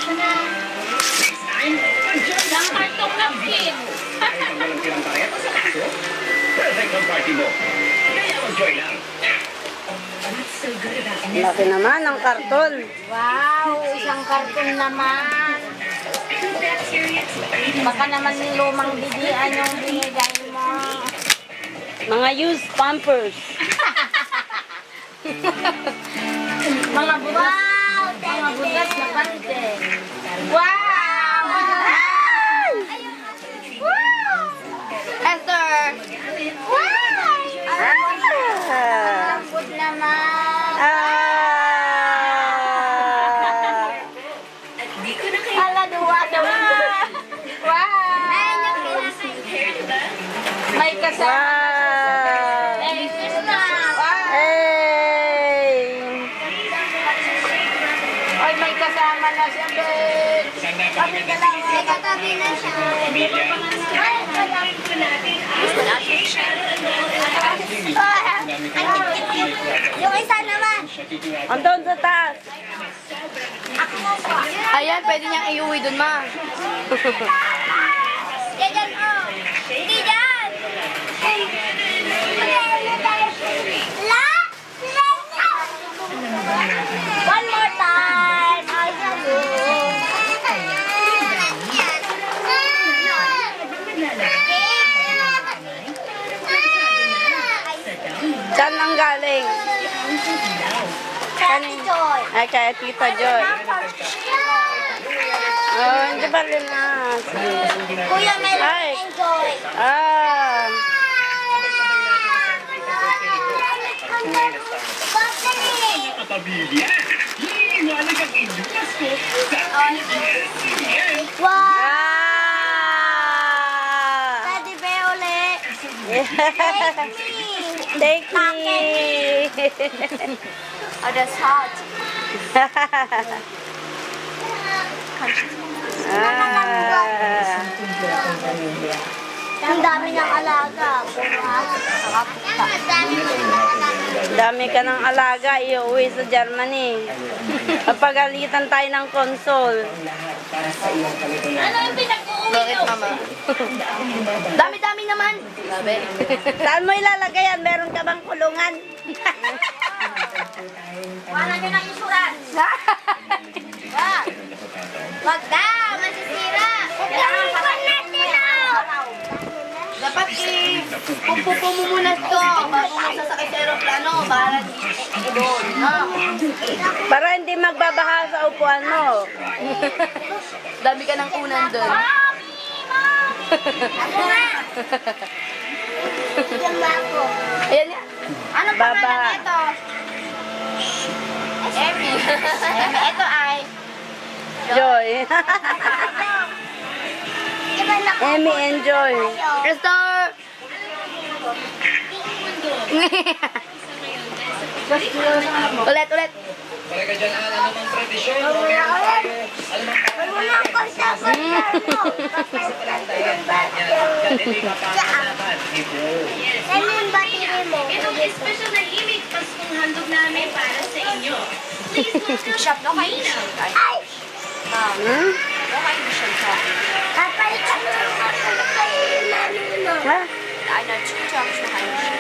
Ang kartong napkin. Walang pirang kareta sa kaso? Perfect ang party mo. Kaya mag-joy lang. Laki naman ang karton. Wow, isang karton naman. Baka naman lumang bidian yung binigay mo. Mga used pampers. Mga bugas. Mga bugas na pante. Wow! Esther! Wow! Lambot naman. Hala, duwa. Wow! May kasama. Merry Christmas! Hey! Ay, may kasama na siya, babe. Kami ka lang. May katabi na siya. Pamilya. Yung isa naman. Andun sa taas. Ayan, pwede niyang iuwi dun, ma. Diyan, oh. Hindi dyan. One more time. Ay, Saan ang galing? Joy. Ay, kaya Tita Joy. Oh, hindi pa rin na. Kuya, may Ay. enjoy. Ah. Pamilya. Hiniwala kang inyong Pasko sa PBS-CBN. Wow! Ah. Daddy Beole. Take me. Oh, that's hot. Ah. Ang dami ng alaga. Puro aso. Saka puta. Dami ka ng alaga, iuwi sa Germany. Papagalitan tayo ng console. Ano yung pinag-uwi Bakit, mama? Dami-dami naman. Sabi. Saan mo ilalagay yan? Meron ka bang kulungan? Wala nyo ng insurance. Wag. Wag na. Masisira. Kailangan natin Dapat pupupo mo muna ito bago mo sasakay sa aeroplano para di doon. Para hindi magbabaha sa upuan mo. Dami ka ng unan doon. Ako na. Diyan ba ako? Ayan yan. Anong Baba. pangalan nito? Emmy. Ito ay... Joy. Iba na ko. Emmy, enjoy. Esther! ulit. Talaga dyan ang anumang tradisyon. Wala ko sa Ano yung battery mo? Itong special na himig Paskong handog namin para sa inyo. Please don't feel Shop no kayo. Ay! Hmm? No kayo siya sa. Kapalitan mo. Kapalitan mo. Ha? Ay na chuchak na kayo siya.